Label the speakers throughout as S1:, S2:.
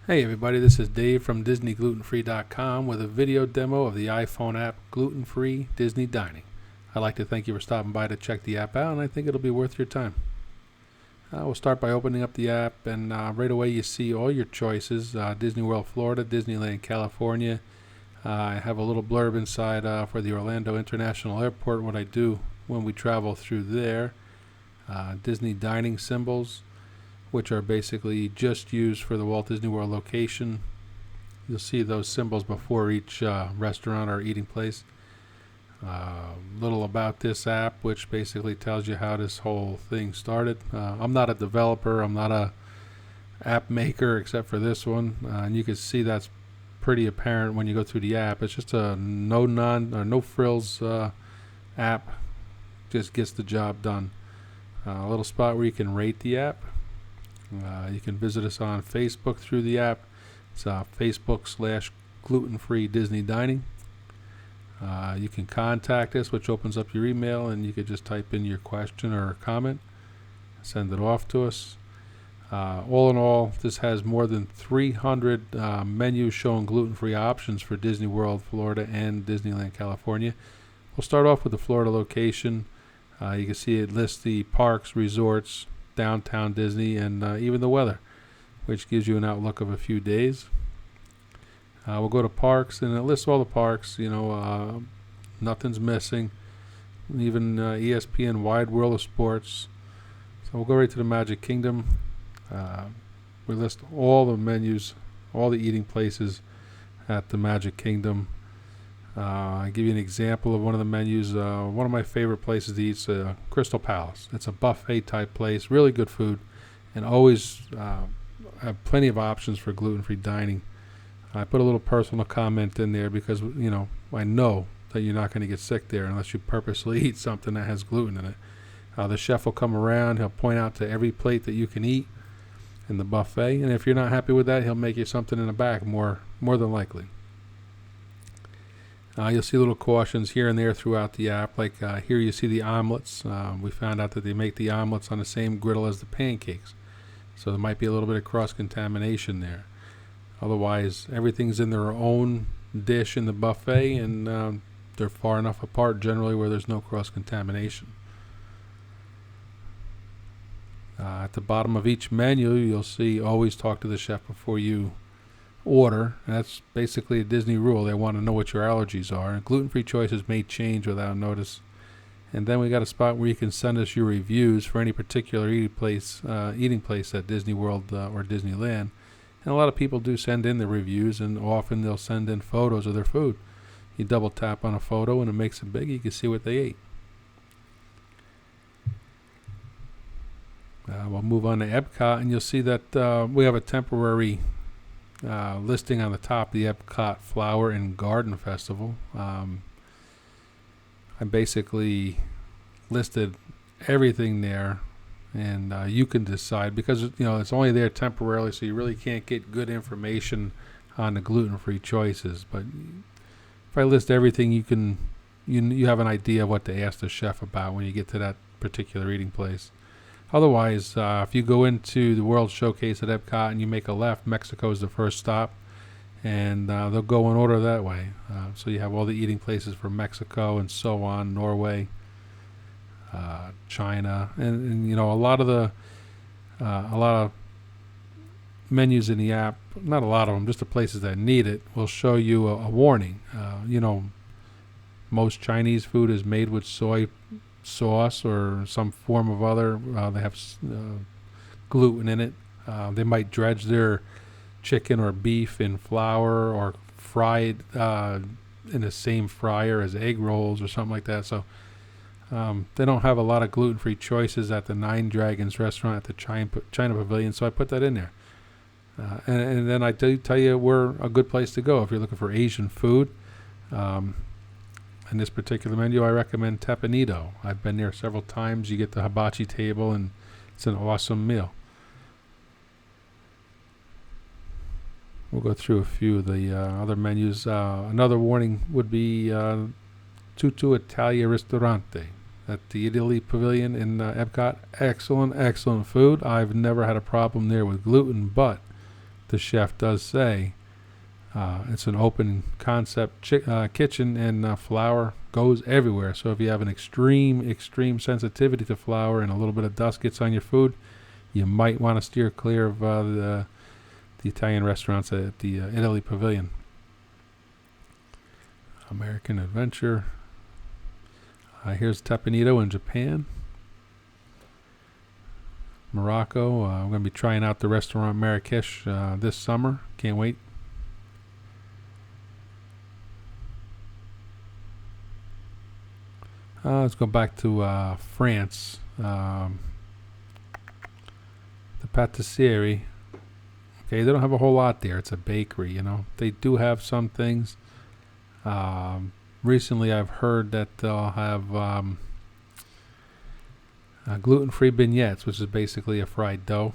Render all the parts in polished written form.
S1: Hey everybody, this is Dave from DisneyGlutenFree.com with a video demo of the iPhone app Gluten Free Disney Dining. I'd like to thank you for stopping by to check the app out, and I think it'll be worth your time. We'll start by opening up the app, and right away you see all your choices. Disney World, Florida, Disneyland, California. I have a little blurb inside for the Orlando International Airport, what I do when we travel through there. Disney dining symbols, which are basically just used for the Walt Disney World location. You'll see those symbols before each restaurant or eating place. Little about this app, which basically tells you how this whole thing started. I'm not a developer, I'm not a app maker except for this one, and you can see that's pretty apparent when you go through the app. It's just a no frills app, just gets the job done. A little spot where you can rate the app. You can visit us on Facebook through the app. It's Facebook/Gluten Free Disney Dining. You can contact us, which opens up your email, and you could just type in your question or comment, send it off to us. All in all, this has more than 300 menus showing gluten-free options for Disney World, Florida, and Disneyland, California. We'll start off with the Florida location. You can see it lists the parks, resorts, downtown Disney, and even the weather, which gives you an outlook of a few days. We'll go to parks, and it lists all the parks. Nothing's missing. Even ESPN Wide World of Sports. So we'll go right to the Magic Kingdom. We list all the menus, all the eating places at the Magic Kingdom. I'll give you an example of one of the menus. One of my favorite places to eat is Crystal Palace. It's a buffet type place, really good food, and always have plenty of options for gluten-free dining. I put a little personal comment in there because I know that you're not going to get sick there unless you purposely eat something that has gluten in it. The chef will come around, he'll point out to every plate that you can eat in the buffet, and if you're not happy with that, he'll make you something in the back, more than likely. You'll see little cautions here and there throughout the app. Like here you see the omelets. We found out that they make the omelets on the same griddle as the pancakes. So there might be a little bit of cross-contamination there. Otherwise, everything's in their own dish in the buffet, and they're far enough apart generally where there's no cross-contamination. At the bottom of each menu, you'll see always talk to the chef before you order. That's basically a Disney rule. They want to know what your allergies are. And gluten-free choices may change without notice. And then we got a spot where you can send us your reviews for any particular eating place at Disney World or Disneyland. And a lot of people do send in their reviews, and often they'll send in photos of their food. You double tap on a photo and it makes it big. You can see what they ate. We'll move on to Epcot, and you'll see that we have a temporary listing on the top, the Epcot Flower and Garden Festival. I basically listed everything there, and you can decide, because it's only there temporarily, so you really can't get good information on the gluten-free choices. But if I list everything, you have an idea of what to ask the chef about when you get to that particular eating place. Otherwise, if you go into the World Showcase at Epcot and you make a left, Mexico is the first stop, and they'll go in order that way. So you have all the eating places for Mexico and so on, Norway, China, and a lot of menus in the app, not a lot of them, just the places that need it, will show you a warning. Most Chinese food is made with soy sauce or some form of other. They have gluten in it. They might dredge their chicken or beef in flour or fry it in the same fryer as egg rolls or something like that. So they don't have a lot of gluten-free choices at the Nine Dragons restaurant at the China Pavilion, so I put that in there. And then I do tell you we're a good place to go if you're looking for Asian food. In this particular menu, I recommend Tepanito. I've been there several times. You get the hibachi table, and it's an awesome meal. We'll go through a few of the other menus. Another warning would be Tutto Italia Ristorante at the Italy Pavilion in Epcot. Excellent food. I've never had a problem there with gluten, but the chef does say it's an open concept kitchen, and flour goes everywhere. So if you have an extreme sensitivity to flour and a little bit of dust gets on your food, you might want to steer clear of the Italian restaurants at the Italy Pavilion. American Adventure. Here's Tepanito in Japan. Morocco. I'm going to be trying out the restaurant Marrakesh this summer. Can't wait. Let's go back to France. The Patisserie. Okay, they don't have a whole lot there. It's a bakery, you know. They do have some things. Recently, I've heard that they'll have gluten-free beignets, which is basically a fried dough.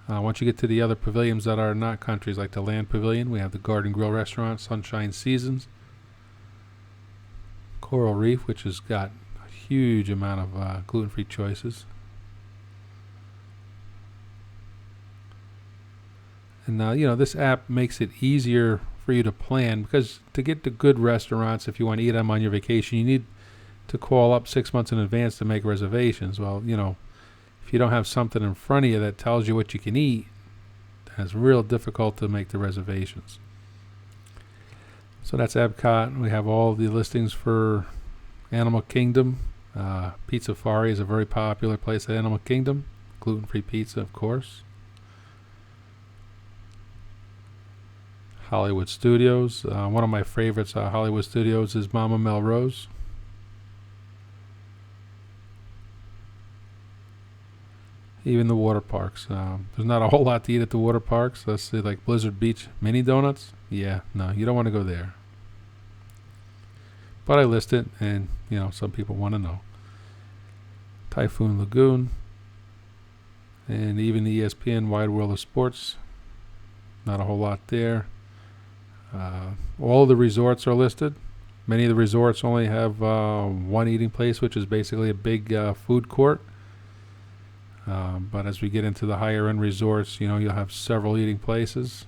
S1: Once you get to the other pavilions that are not countries, like the Land Pavilion, we have the Garden Grill Restaurant, Sunshine Seasons, Coral Reef, which has got a huge amount of gluten-free choices. And this app makes it easier for you to plan, because to get to good restaurants, if you want to eat them on your vacation, you need to call up 6 months in advance to make reservations. Well, if you don't have something in front of you that tells you what you can eat, it's real difficult to make the reservations. So that's Epcot. We have all the listings for Animal Kingdom. Pizza Fari is a very popular place at Animal Kingdom. Gluten-free pizza, of course. Hollywood Studios. One of my favorites, Hollywood Studios, is Mama Melrose. Even the water parks. There's not a whole lot to eat at the water parks. Let's say like Blizzard Beach mini donuts. Yeah, no, you don't want to go there. But I list it, and some people want to know. Typhoon Lagoon, and even the ESPN Wide World of Sports. Not a whole lot there. All the resorts are listed. Many of the resorts only have one eating place, which is basically a big food court. But as we get into the higher end resorts, you'll have several eating places.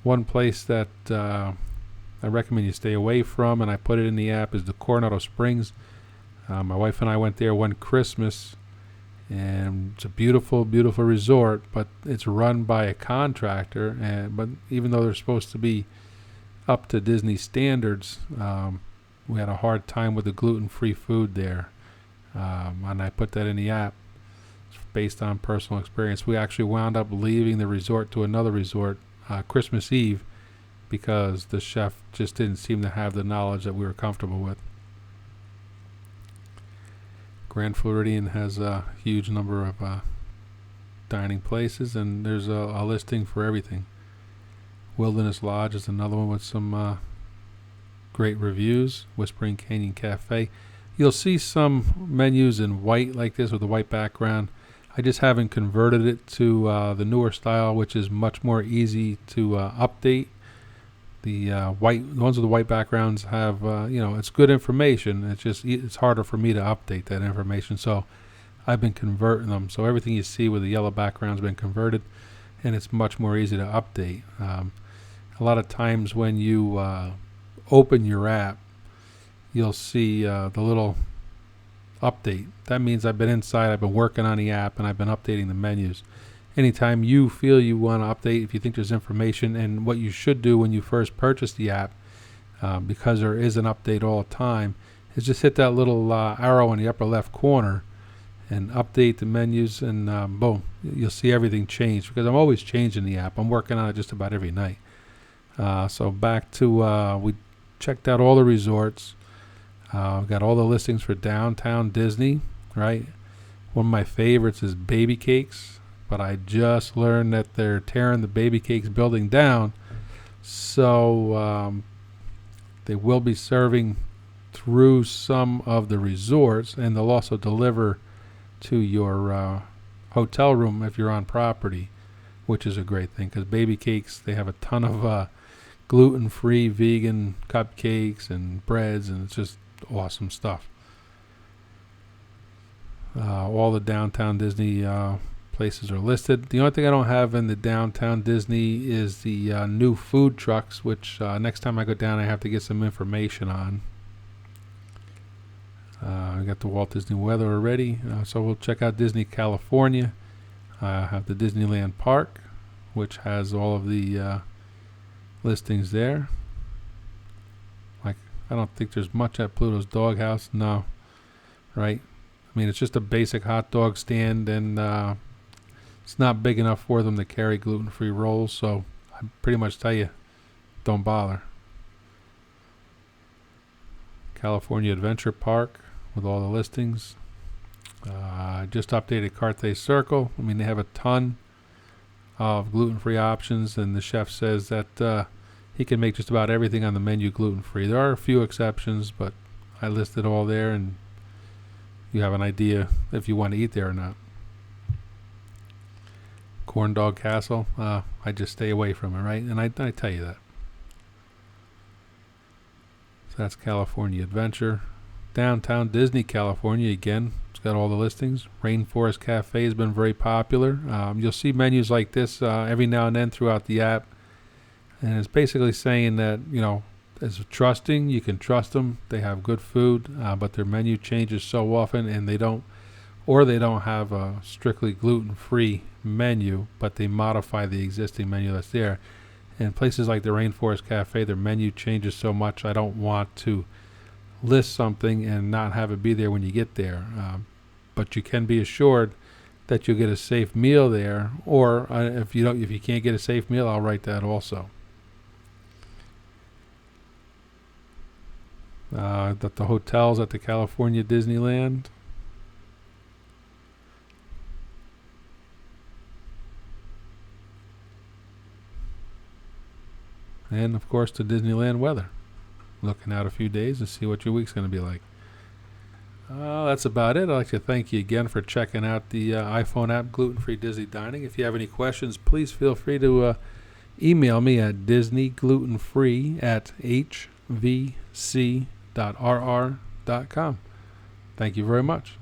S1: One place that I recommend you stay away from, and I put it in the app, is the Coronado Springs. My wife and I went there one Christmas, and it's a beautiful, beautiful resort, but it's run by a contractor. But even though they're supposed to be up to Disney standards, we had a hard time with the gluten-free food there. And I put that in the app. It's based on personal experience. We actually wound up leaving the resort to another resort Christmas Eve, because the chef just didn't seem to have the knowledge that we were comfortable with. Grand Floridian has a huge number of dining places, and there's a listing for everything. Wilderness Lodge is another one with some great reviews. Whispering Canyon Cafe. You'll see some menus in white like this with a white background. I just haven't converted it to the newer style, which is much more easy to update. The ones with the white backgrounds have, it's good information. It's harder for me to update that information. So I've been converting them. So everything you see with the yellow background has been converted, and it's much more easy to update. A lot of times when you open your app, you'll see the little update. That means I've been inside, I've been working on the app, and I've been updating the menus. Anytime you feel you want to update, if you think there's information, and what you should do when you first purchase the app, because there is an update all the time, is just hit that little arrow in the upper left corner and update the menus, and boom, you'll see everything change, because I'm always changing the app. I'm working on it just about every night. So back to, we checked out all the resorts. Got all the listings for Downtown Disney, right? One of my favorites is Baby Cakes, but I just learned that they're tearing the Baby Cakes building down. So they will be serving through some of the resorts, and they'll also deliver to your hotel room if you're on property, which is a great thing, because Baby Cakes, they have a ton of gluten-free vegan cupcakes and breads, and it's just awesome stuff. All the downtown Disney places are listed. The only thing I don't have in the downtown Disney is the new food trucks, which next time I go down I have to get some information on. I got the Walt Disney weather already, so we'll check out Disney California. I have the Disneyland Park, which has all of the listings there. Like, I don't think there's much at Pluto's Doghouse. No, right? I mean, it's just a basic hot dog stand, and it's not big enough for them to carry gluten-free rolls, so I pretty much tell you, don't bother. California Adventure Park with all the listings. Just updated Carthay Circle. I mean, they have a ton of gluten-free options, and the chef says that he can make just about everything on the menu gluten-free. There are a few exceptions, but I listed all there, and you have an idea if you want to eat there or not. Corn Dog Castle, I just stay away from it, right? And I tell you that. So that's California Adventure. Downtown Disney California, again, it's got all the listings. Rainforest Cafe has been very popular. You'll see menus like this every now and then throughout the app. And it's basically saying that, you know, as trusting, you can trust them. They have good food, but their menu changes so often, and they don't have a strictly gluten-free menu, but they modify the existing menu that's there. And places like the Rainforest Cafe, their menu changes so much, I don't want to list something and not have it be there when you get there. But you can be assured that you'll get a safe meal there, or if you can't get a safe meal, I'll write that also. The hotels at the California Disneyland. And of course the Disneyland weather. Looking out a few days to see what your week's going to be like. That's about it. I'd like to thank you again for checking out the iPhone app, Gluten Free Disney Dining. If you have any questions, please feel free to email me at disneyglutenfree@hvc.rr.com. Thank you very much.